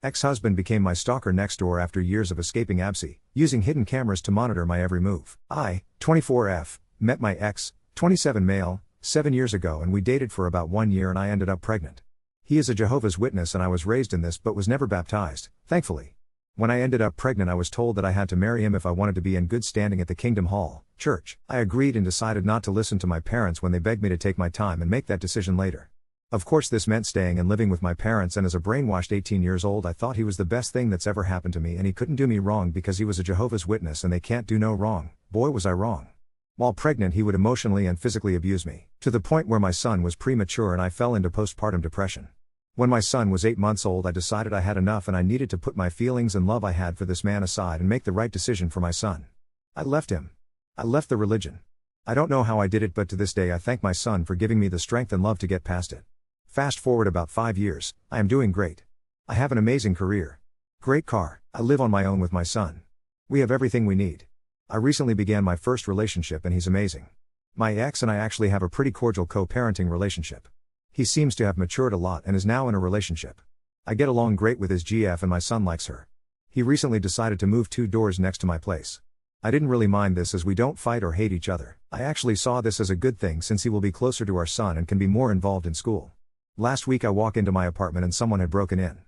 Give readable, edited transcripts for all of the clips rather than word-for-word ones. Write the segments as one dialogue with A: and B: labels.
A: Ex-husband became my stalker next door after years of escaping absy, using hidden cameras to monitor my every move. I, 24F, met my ex, 27 male, 7 years ago and we dated for about 1 year and I ended up pregnant. He is a Jehovah's Witness and I was raised in this but was never baptized, thankfully. When I ended up pregnant I was told that I had to marry him if I wanted to be in good standing at the Kingdom Hall Church. I agreed and decided not to listen to my parents when they begged me to take my time and make that decision later. Of course this meant staying and living with my parents, and as a brainwashed 18 years old I thought he was the best thing that's ever happened to me and he couldn't do me wrong because he was a Jehovah's Witness and they can't do no wrong. Boy was I wrong. While pregnant he would emotionally and physically abuse me, to the point where my son was premature and I fell into postpartum depression. When my son was 8 months old I decided I had enough and I needed to put my feelings and love I had for this man aside and make the right decision for my son. I left him. I left the religion. I don't know how I did it, but to this day I thank my son for giving me the strength and love to get past it. Fast forward about 5 years, I am doing great. I have an amazing career. Great car, I live on my own with my son. We have everything we need. I recently began my first relationship and he's amazing. My ex and I actually have a pretty cordial co-parenting relationship. He seems to have matured a lot and is now in a relationship. I get along great with his GF and my son likes her. He recently decided to move 2 doors next to my place. I didn't really mind this as we don't fight or hate each other. I actually saw this as a good thing since he will be closer to our son and can be more involved in school. Last week I walk into my apartment and someone had broken in.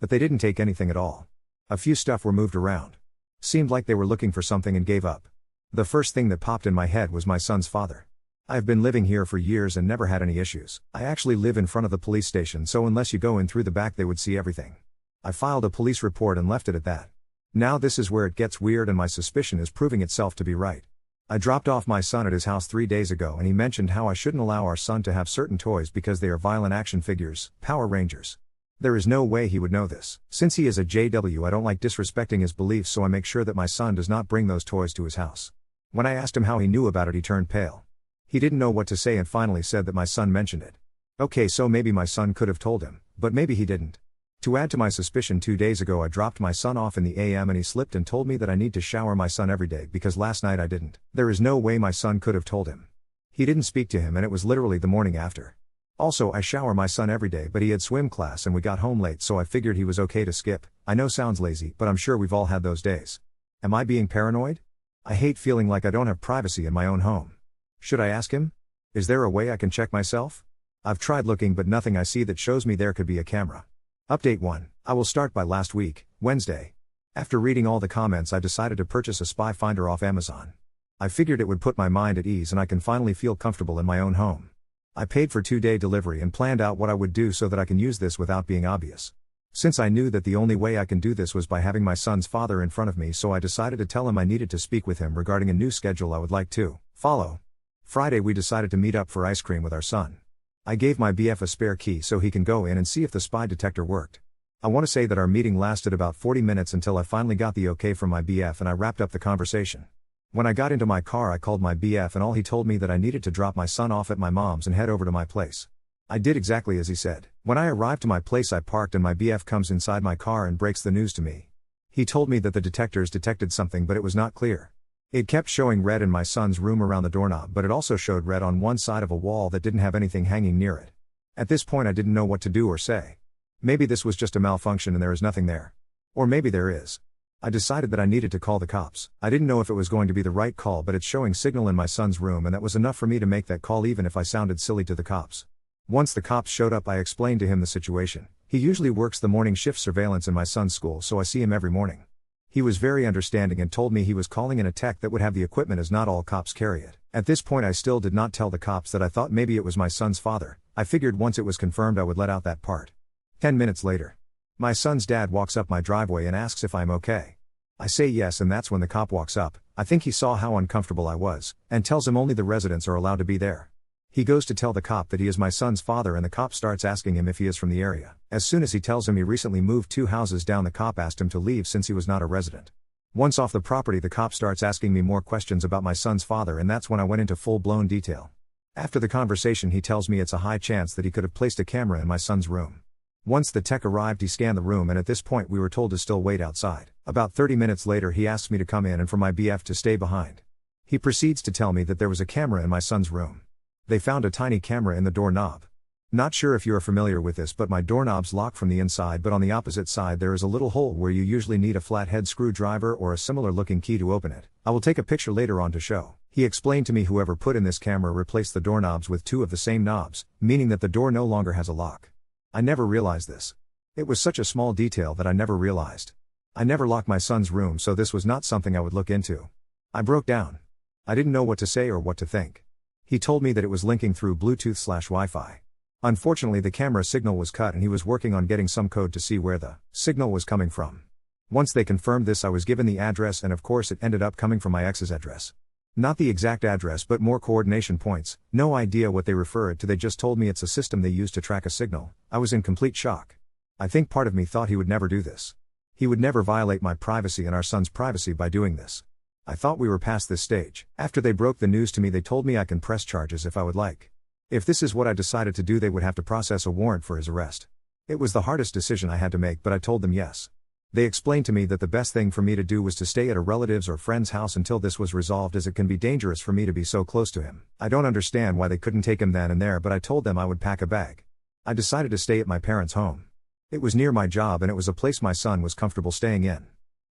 A: But they didn't take anything at all. A few stuff were moved around. Seemed like they were looking for something and gave up. The first thing that popped in my head was my son's father. I've been living here for years and never had any issues. I actually live in front of the police station, so unless you go in through the back they would see everything. I filed a police report and left it at that. Now this is where it gets weird and my suspicion is proving itself to be right. I dropped off my son at his house 3 days ago and he mentioned how I shouldn't allow our son to have certain toys because they are violent action figures, Power Rangers. There is no way he would know this. Since he is a JW I don't like disrespecting his beliefs, so I make sure that my son does not bring those toys to his house. When I asked him how he knew about it he turned pale. He didn't know what to say and finally said that my son mentioned it. Okay, so maybe my son could have told him, but maybe he didn't. To add to my suspicion, 2 days ago I dropped my son off in the AM and he slipped and told me that I need to shower my son every day because last night I didn't. There is no way my son could have told him. He didn't speak to him and it was literally the morning after. Also, I shower my son every day, but he had swim class and we got home late, so I figured he was okay to skip. I know sounds lazy, but I'm sure we've all had those days. Am I being paranoid? I hate feeling like I don't have privacy in my own home. Should I ask him? Is there a way I can check myself? I've tried looking but nothing I see that shows me there could be a camera. Update 1. I will start by last week, Wednesday. After reading all the comments I decided to purchase a spy finder off Amazon. I figured it would put my mind at ease and I can finally feel comfortable in my own home. I paid for 2-day delivery and planned out what I would do so that I can use this without being obvious. Since I knew that the only way I can do this was by having my son's father in front of me, so I decided to tell him I needed to speak with him regarding a new schedule I would like to follow. Friday we decided to meet up for ice cream with our son. I gave my BF a spare key so he can go in and see if the spy detector worked. I want to say that our meeting lasted about 40 minutes until I finally got the okay from my BF and I wrapped up the conversation. When I got into my car I called my BF and all he told me that I needed to drop my son off at my mom's and head over to my place. I did exactly as he said. When I arrived to my place I parked and my BF comes inside my car and breaks the news to me. He told me that the detectors detected something but it was not clear. It kept showing red in my son's room around the doorknob, but it also showed red on one side of a wall that didn't have anything hanging near it. At this point I didn't know what to do or say. Maybe this was just a malfunction and there is nothing there. Or maybe there is. I decided that I needed to call the cops. I didn't know if it was going to be the right call, but it's showing signal in my son's room and that was enough for me to make that call even if I sounded silly to the cops. Once the cops showed up I explained to him the situation. He usually works the morning shift surveillance in my son's school, so I see him every morning. He was very understanding and told me he was calling in a tech that would have the equipment as not all cops carry it. At this point I still did not tell the cops that I thought maybe it was my son's father. I figured once it was confirmed I would let out that part. 10 minutes later. My son's dad walks up my driveway and asks if I'm okay. I say yes, and that's when the cop walks up. I think he saw how uncomfortable I was, and tells him only the residents are allowed to be there. He goes to tell the cop that he is my son's father and the cop starts asking him if he is from the area. As soon as he tells him he recently moved 2 houses down, the cop asked him to leave since he was not a resident. Once off the property the cop starts asking me more questions about my son's father, and that's when I went into full-blown detail. After the conversation he tells me it's a high chance that he could have placed a camera in my son's room. Once the tech arrived he scanned the room and at this point we were told to still wait outside. About 30 minutes later he asks me to come in and for my BF to stay behind. He proceeds to tell me that there was a camera in my son's room. They found a tiny camera in the doorknob. Not sure if you are familiar with this, but my doorknobs lock from the inside, but on the opposite side there is a little hole where you usually need a flathead screwdriver or a similar looking key to open it. I will take a picture later on to show. He explained to me whoever put in this camera replaced the doorknobs with two of the same knobs, meaning that the door no longer has a lock. I never realized this. It was such a small detail that I never realized. I never locked my son's room, so this was not something I would look into. I broke down. I didn't know what to say or what to think. He told me that it was linking through Bluetooth/Wi-Fi. Unfortunately, the camera signal was cut and he was working on getting some code to see where the signal was coming from. Once they confirmed this, I was given the address, and of course it ended up coming from my ex's address. Not the exact address, but more coordination points. No idea what they refer it to, they just told me it's a system they use to track a signal. I was in complete shock. I think part of me thought he would never do this. He would never violate my privacy and our son's privacy by doing this. I thought we were past this stage. After they broke the news to me, they told me I can press charges if I would like. If this is what I decided to do, they would have to process a warrant for his arrest. It was the hardest decision I had to make, but I told them yes. They explained to me that the best thing for me to do was to stay at a relative's or friend's house until this was resolved, as it can be dangerous for me to be so close to him. I don't understand why they couldn't take him then and there, but I told them I would pack a bag. I decided to stay at my parents' home. It was near my job and it was a place my son was comfortable staying in.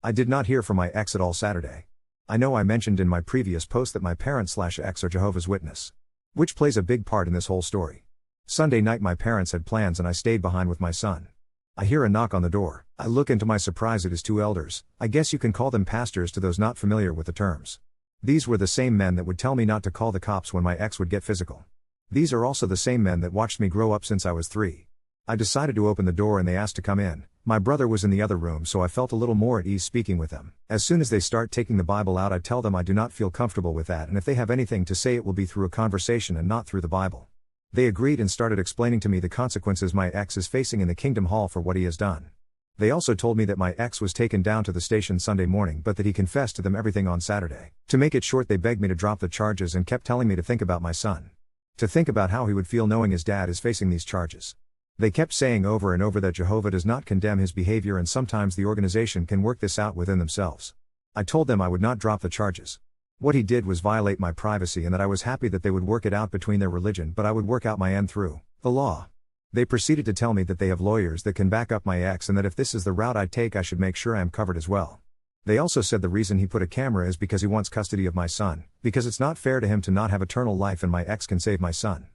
A: I did not hear from my ex at all Saturday. I know I mentioned in my previous post that my parents/ex are Jehovah's Witness, which plays a big part in this whole story. Sunday night my parents had plans and I stayed behind with my son. I hear a knock on the door. I look, and to my surprise it is two elders. I guess you can call them pastors to those not familiar with the terms. These were the same men that would tell me not to call the cops when my ex would get physical. These are also the same men that watched me grow up since I was 3. I decided to open the door and they asked to come in. My brother was in the other room, so I felt a little more at ease speaking with them. As soon as they start taking the Bible out, I tell them I do not feel comfortable with that, and if they have anything to say it will be through a conversation and not through the Bible. They agreed and started explaining to me the consequences my ex is facing in the Kingdom Hall for what he has done. They also told me that my ex was taken down to the station Sunday morning, but that he confessed to them everything on Saturday. To make it short, they begged me to drop the charges and kept telling me to think about my son. To think about how he would feel knowing his dad is facing these charges. They kept saying over and over that Jehovah does not condemn his behavior and sometimes the organization can work this out within themselves. I told them I would not drop the charges. What he did was violate my privacy and that I was happy that they would work it out between their religion, but I would work out my end through the law. They proceeded to tell me that they have lawyers that can back up my ex and that if this is the route I take, I should make sure I am covered as well. They also said the reason he put a camera is because he wants custody of my son, because it's not fair to him to not have eternal life and my ex can save my son.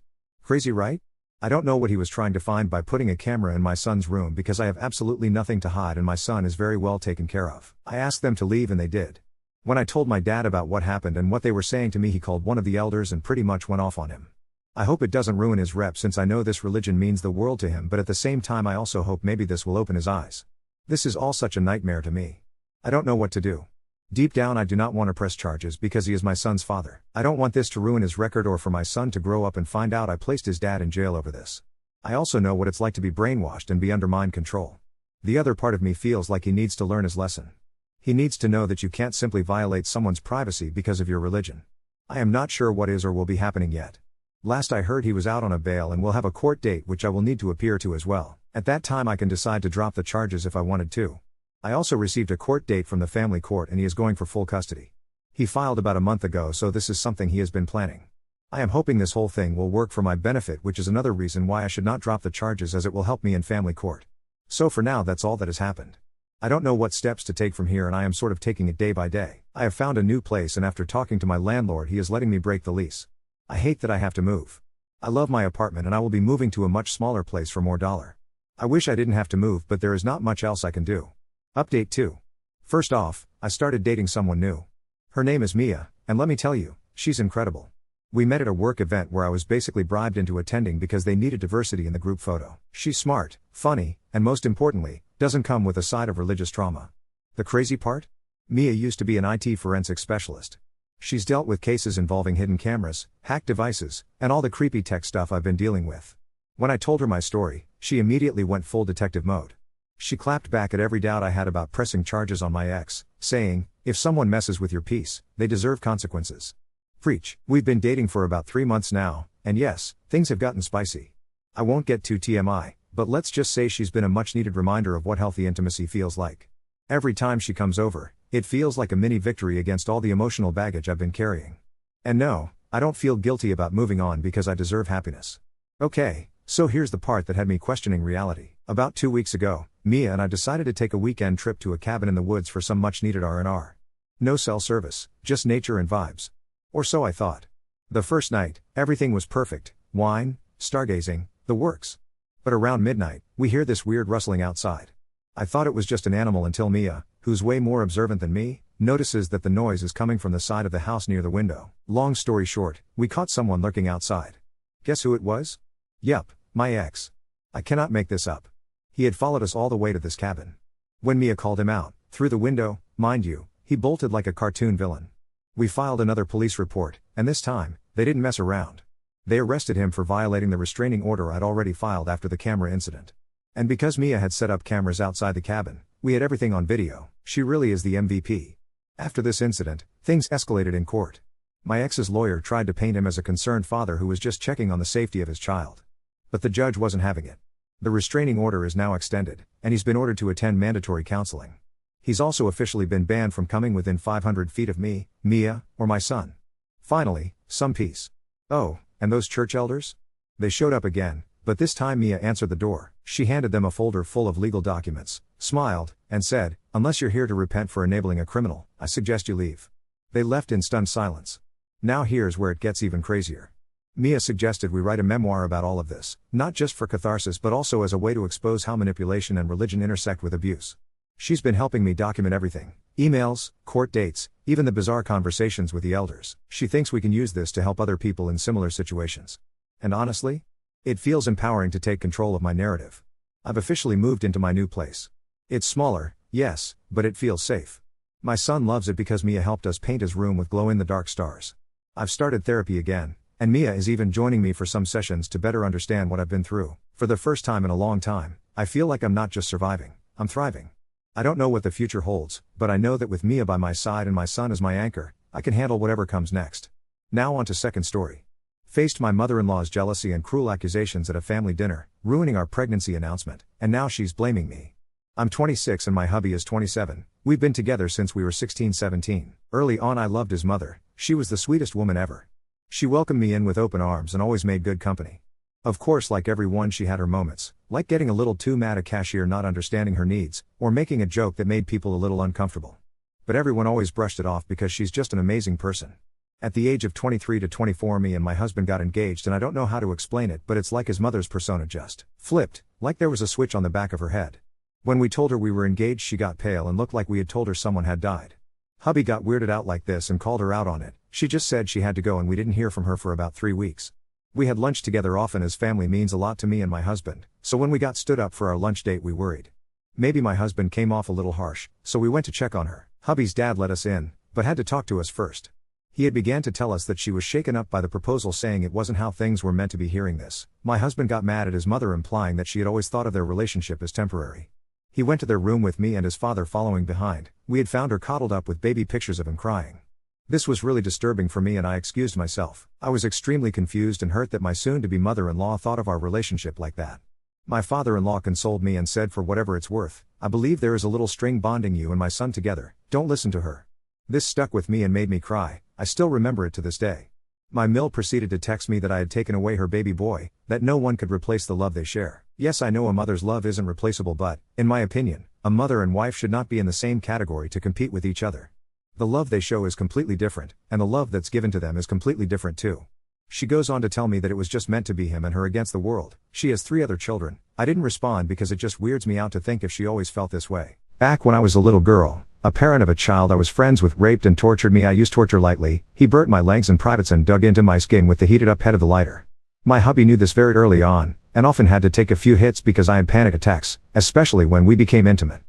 A: Crazy, right? I don't know what he was trying to find by putting a camera in my son's room, because I have absolutely nothing to hide and my son is very well taken care of. I asked them to leave and they did. When I told my dad about what happened and what they were saying to me, he called one of the elders and pretty much went off on him. I hope it doesn't ruin his rep, since I know this religion means the world to him, but at the same time I also hope maybe this will open his eyes. This is all such a nightmare to me. I don't know what to do. Deep down I do not want to press charges because he is my son's father. I don't want this to ruin his record or for my son to grow up and find out I placed his dad in jail over this. I also know what it's like to be brainwashed and be under mind control. The other part of me feels like he needs to learn his lesson. He needs to know that you can't simply violate someone's privacy because of your religion. I am not sure what is or will be happening yet. Last I heard he was out on a bail and will have a court date which I will need to appear to as well. At that time I can decide to drop the charges if I wanted to. I also received a court date from the family court and he is going for full custody. He filed about a month ago, so this is something he has been planning. I am hoping this whole thing will work for my benefit, which is another reason why I should not drop the charges, as it will help me in family court. So for now that's all that has happened. I don't know what steps to take from here and I am sort of taking it day by day. I have found a new place and after talking to my landlord he is letting me break the lease. I hate that I have to move. I love my apartment and I will be moving to a much smaller place for more dollar. I wish I didn't have to move, but there is not much else I can do. Update 2. First off, I started dating someone new. Her name is Mia, and let me tell you, she's incredible. We met at a work event where I was basically bribed into attending because they needed diversity in the group photo. She's smart, funny, and most importantly, doesn't come with a side of religious trauma. The crazy part? Mia used to be an IT forensic specialist. She's dealt with cases involving hidden cameras, hacked devices, and all the creepy tech stuff I've been dealing with. When I told her my story, she immediately went full detective mode. She clapped back at every doubt I had about pressing charges on my ex, saying, if someone messes with your peace, they deserve consequences. Preach. We've been dating for about 3 months now, and yes, things have gotten spicy. I won't get too TMI, but let's just say she's been a much needed reminder of what healthy intimacy feels like. Every time she comes over, it feels like a mini victory against all the emotional baggage I've been carrying. And no, I don't feel guilty about moving on because I deserve happiness. Okay, So here's the part that had me questioning reality. About 2 weeks ago, Mia and I decided to take a weekend trip to a cabin in the woods for some much needed R&R. No cell service, just nature and vibes. Or so I thought. The first night, everything was perfect, wine, stargazing, the works. But around midnight, we hear this weird rustling outside. I thought it was just an animal until Mia, who's way more observant than me, notices that the noise is coming from the side of the house near the window. Long story short, we caught someone lurking outside. Guess who it was? Yup, my ex. I cannot make this up. He had followed us all the way to this cabin. When Mia called him out, through the window, mind you, he bolted like a cartoon villain. We filed another police report, and this time, they didn't mess around. They arrested him for violating the restraining order I'd already filed after the camera incident. And because Mia had set up cameras outside the cabin, we had everything on video. She really is the MVP. After this incident, things escalated in court. My ex's lawyer tried to paint him as a concerned father who was just checking on the safety of his child. But the judge wasn't having it. The restraining order is now extended, and he's been ordered to attend mandatory counseling. He's also officially been banned from coming within 500 feet of me, Mia, or my son. Finally, some peace. Oh, and those church elders? They showed up again, but this time Mia answered the door. She handed them a folder full of legal documents, smiled, and said, "Unless you're here to repent for enabling a criminal, I suggest you leave." They left in stunned silence. Now here's where it gets even crazier. Mia suggested we write a memoir about all of this, not just for catharsis but also as a way to expose how manipulation and religion intersect with abuse. She's been helping me document everything. Emails, court dates, even the bizarre conversations with the elders. She thinks we can use this to help other people in similar situations. And honestly, it feels empowering to take control of my narrative. I've officially moved into my new place. It's smaller, yes, but it feels safe. My son loves it because Mia helped us paint his room with glow-in-the-dark stars. I've started therapy again, and Mia is even joining me for some sessions to better understand what I've been through. For the first time in a long time, I feel like I'm not just surviving, I'm thriving. I don't know what the future holds, but I know that with Mia by my side and my son as my anchor, I can handle whatever comes next. Now on to second story. Faced my mother-in-law's jealousy and cruel accusations at a family dinner, ruining our pregnancy announcement, and now she's blaming me. I'm 26 and my hubby is 27. We've been together since we were 16-17. Early on I loved his mother, she was the sweetest woman ever. She welcomed me in with open arms and always made good company. Of course, like everyone, she had her moments, like getting a little too mad at a cashier not understanding her needs, or making a joke that made people a little uncomfortable. But everyone always brushed it off because she's just an amazing person. At the age of 23 to 24, me and my husband got engaged, and I don't know how to explain it, but it's like his mother's persona just flipped, like there was a switch on the back of her head. When we told her we were engaged, she got pale and looked like we had told her someone had died. Hubby got weirded out like this and called her out on it. She just said she had to go and we didn't hear from her for about 3 weeks. We had lunch together often as family means a lot to me and my husband, so when we got stood up for our lunch date we worried. Maybe my husband came off a little harsh, so we went to check on her. Hubby's dad let us in, but had to talk to us first. He had began to tell us that she was shaken up by the proposal, saying it wasn't how things were meant to be. Hearing this, my husband got mad at his mother, implying that she had always thought of their relationship as temporary. He went to their room with me and his father following behind. We had found her coddled up with baby pictures of him crying. This was really disturbing for me and I excused myself. I was extremely confused and hurt that my soon-to-be mother-in-law thought of our relationship like that. My father-in-law consoled me and said, "For whatever it's worth, I believe there is a little string bonding you and my son together, don't listen to her." This stuck with me and made me cry. I still remember it to this day. My mill proceeded to text me that I had taken away her baby boy, that no one could replace the love they share. Yes, I know a mother's love isn't replaceable, but, in my opinion, a mother and wife should not be in the same category to compete with each other. The love they show is completely different, and the love that's given to them is completely different too. She goes on to tell me that it was just meant to be him and her against the world. She has 3 other children. I didn't respond because it just weirds me out to think if she always felt this way. Back when I was a little girl, a parent of a child I was friends with raped and tortured me. I used torture lightly. He burnt my legs and privates and dug into my skin with the heated up head of the lighter. My hubby knew this very early on, and often had to take a few hits because I had panic attacks, especially when we became intimate.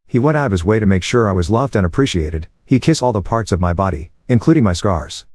A: He went out of his way to make sure I was loved and appreciated. He kissed all the parts of my body, including my scars.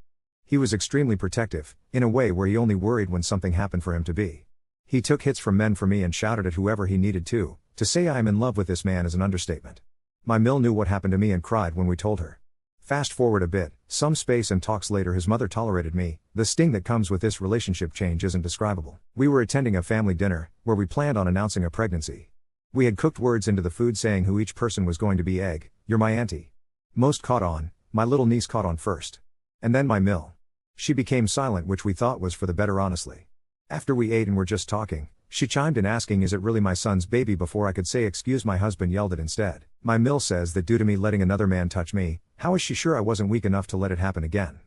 A: He was extremely protective, in a way where he only worried when something happened for him to be. He took hits from men for me and shouted at whoever he needed to. To say I am in love with this man is an understatement. My mill knew what happened to me and cried when we told her. Fast forward a bit, some space and talks later, his mother tolerated me. The sting that comes with this relationship change isn't describable. We were attending a family dinner, where we planned on announcing a pregnancy. We had cooked words into the food saying who each person was going to be. Egg, you're my auntie. Most caught on, my little niece caught on first. And then my mill. She became silent, which we thought was for the better, honestly. After we ate and were just talking, she chimed in asking is it really my son's baby before I could say excuse my husband yelled it instead. My Mill says that due to me letting another man touch me, how is she sure I wasn't weak enough to let it happen again?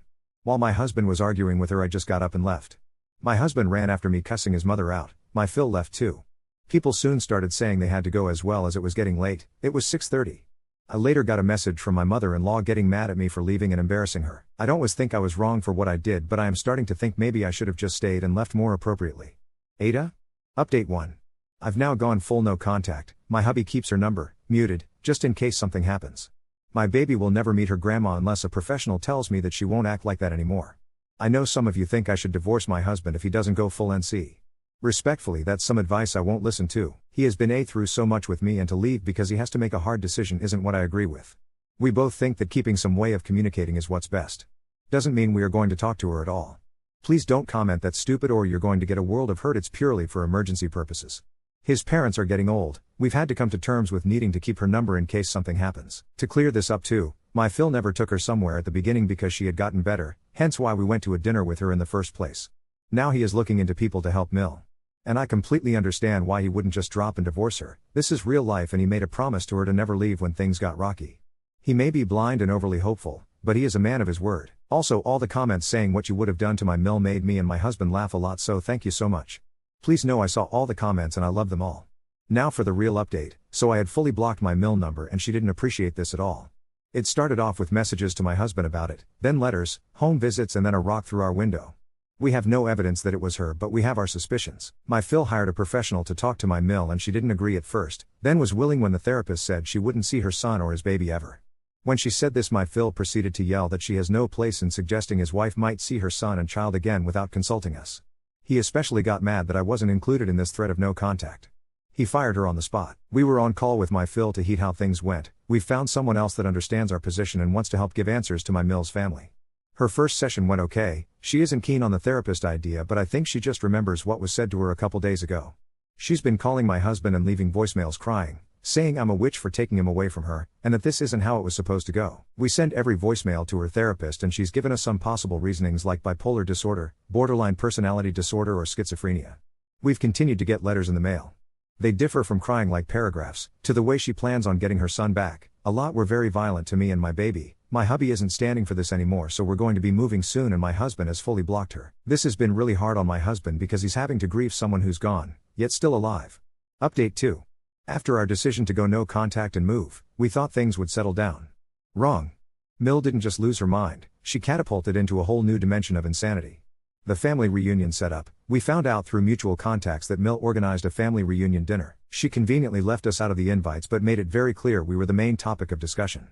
A: While my husband was arguing with her I just got up and left. My husband ran after me cussing his mother out, my Phil left too. People soon started saying they had to go as well as it was getting late, it was 6:30. I later got a message from my mother-in-law getting mad at me for leaving and embarrassing her. I don't always think I was wrong for what I did but I am starting to think maybe I should have just stayed and left more appropriately. Ada? Update 1. I've now gone full no contact, my hubby keeps her number muted, just in case something happens. My baby will never meet her grandma unless a professional tells me that she won't act like that anymore. I know some of you think I should divorce my husband if he doesn't go full NC. Respectfully, that's some advice I won't listen to. He has been through so much with me and to leave because he has to make a hard decision isn't what I agree with. We both think that keeping some way of communicating is what's best. Doesn't mean we are going to talk to her at all. Please don't comment that's stupid or you're going to get a world of hurt. It's purely for emergency purposes. His parents are getting old, we've had to come to terms with needing to keep her number in case something happens. To clear this up too, my Phil never took her somewhere at the beginning because she had gotten better, hence why we went to a dinner with her in the first place. Now he is looking into people to help Mill. And I completely understand why he wouldn't just drop and divorce her. This is real life and he made a promise to her to never leave when things got rocky. He may be blind and overly hopeful, but he is a man of his word. Also, all the comments saying what you would have done to my Mill made me and my husband laugh a lot, so thank you so much. Please know I saw all the comments and I love them all. Now for the real update. So I had fully blocked my Mill number and she didn't appreciate this at all. It started off with messages to my husband about it, then letters, home visits and then a rock through our window. We have no evidence that it was her but we have our suspicions. My Phil hired a professional to talk to my Mill and she didn't agree at first, then was willing when the therapist said she wouldn't see her son or his baby ever. When she said this my Phil proceeded to yell that she has no place in suggesting his wife might see her son and child again without consulting us. He especially got mad that I wasn't included in this threat of no contact. He fired her on the spot. We were on call with my Phil to heat how things went. We found someone else that understands our position and wants to help give answers to my Mill's family. Her first session went okay, she isn't keen on the therapist idea but I think she just remembers what was said to her a couple days ago. She's been calling my husband and leaving voicemails crying, saying I'm a witch for taking him away from her, and that this isn't how it was supposed to go. We sent every voicemail to her therapist and she's given us some possible reasonings like bipolar disorder, borderline personality disorder or schizophrenia. We've continued to get letters in the mail. They differ from crying like paragraphs, to the way she plans on getting her son back. A lot were very violent to me and my baby. My hubby isn't standing for this anymore so we're going to be moving soon and my husband has fully blocked her. This has been really hard on my husband because he's having to grieve someone who's gone, yet still alive. Update 2. After our decision to go no contact and move, we thought things would settle down. Wrong. Mill didn't just lose her mind, she catapulted into a whole new dimension of insanity. The family reunion set up, we found out through mutual contacts that Mill organized a family reunion dinner. She conveniently left us out of the invites but made it very clear we were the main topic of discussion.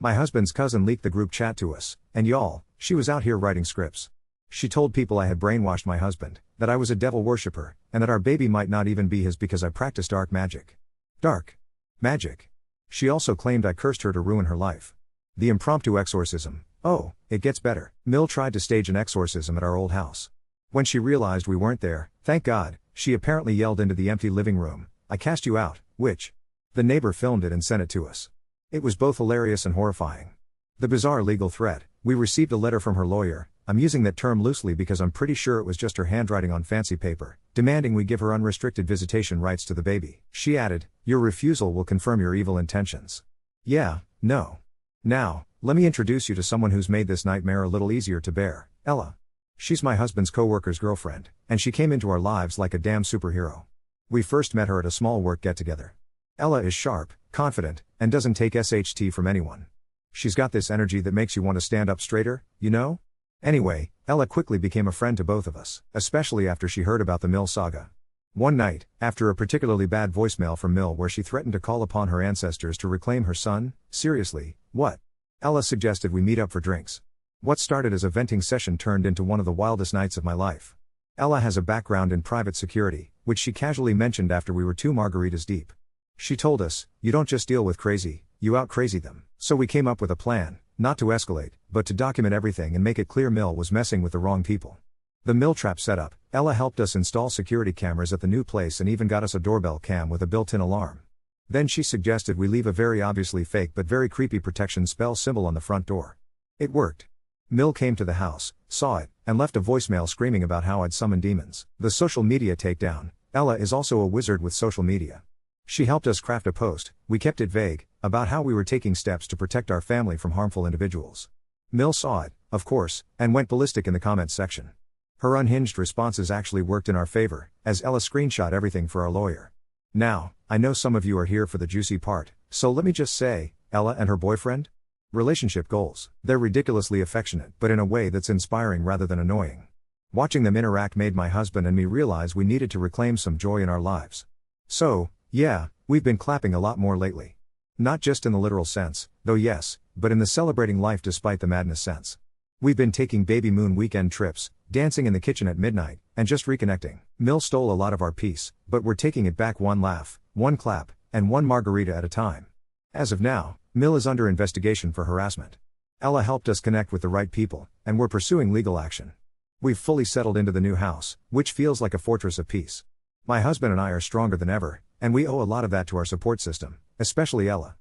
A: My husband's cousin leaked the group chat to us, and y'all, she was out here writing scripts. She told people I had brainwashed my husband, that I was a devil worshipper, and that our baby might not even be his because I practiced dark magic. Dark magic. She also claimed I cursed her to ruin her life. The impromptu exorcism. Oh, it gets better. Mill tried to stage an exorcism at our old house. When she realized we weren't there, thank God, she apparently yelled into the empty living room, "I cast you out, witch." The neighbor filmed it and sent it to us. It was both hilarious and horrifying. The bizarre legal threat. We received a letter from her lawyer, I'm using that term loosely because I'm pretty sure it was just her handwriting on fancy paper, demanding we give her unrestricted visitation rights to the baby. She added, "Your refusal will confirm your evil intentions." Yeah, no. Now, let me introduce you to someone who's made this nightmare a little easier to bear, Ella. She's my husband's co-worker's girlfriend, and she came into our lives like a damn superhero. We first met her at a small work get-together. Ella is sharp, confident, and doesn't take SHT from anyone. She's got this energy that makes you want to stand up straighter, you know? Anyway, Ella quickly became a friend to both of us, especially after she heard about the Mill saga. One night, after a particularly bad voicemail from Mill where she threatened to call upon her ancestors to reclaim her son, seriously, what? Ella suggested we meet up for drinks. What started as a venting session turned into one of the wildest nights of my life. Ella has a background in private security, which she casually mentioned after we were 2 margaritas deep. She told us, "You don't just deal with crazy, you out-crazy them." So we came up with a plan, not to escalate, but to document everything and make it clear Mill was messing with the wrong people. The Mill trap setup. Ella helped us install security cameras at the new place and even got us a doorbell cam with a built-in alarm. Then she suggested we leave a very obviously fake but very creepy protection spell symbol on the front door. It worked. Mill came to the house, saw it, and left a voicemail screaming about how I'd summoned demons. The social media takedown. Ella is also a wizard with social media. She helped us craft a post, we kept it vague, about how we were taking steps to protect our family from harmful individuals. Mill saw it, of course, and went ballistic in the comments section. Her unhinged responses actually worked in our favor, as Ella screenshot everything for our lawyer. Now, I know some of you are here for the juicy part, so let me just say, Ella and her boyfriend? Relationship goals. They're ridiculously affectionate, but in a way that's inspiring rather than annoying. Watching them interact made my husband and me realize we needed to reclaim some joy in our lives. So, yeah, we've been clapping a lot more lately. Not just in the literal sense, though yes, but in the celebrating life despite the madness sense. We've been taking baby moon weekend trips, dancing in the kitchen at midnight, and just reconnecting. Mill stole a lot of our peace, but we're taking it back one laugh, one clap, and one margarita at a time. As of now, Mill is under investigation for harassment. Ella helped us connect with the right people, and we're pursuing legal action. We've fully settled into the new house, which feels like a fortress of peace. My husband and I are stronger than ever, and we owe a lot of that to our support system, especially Ella.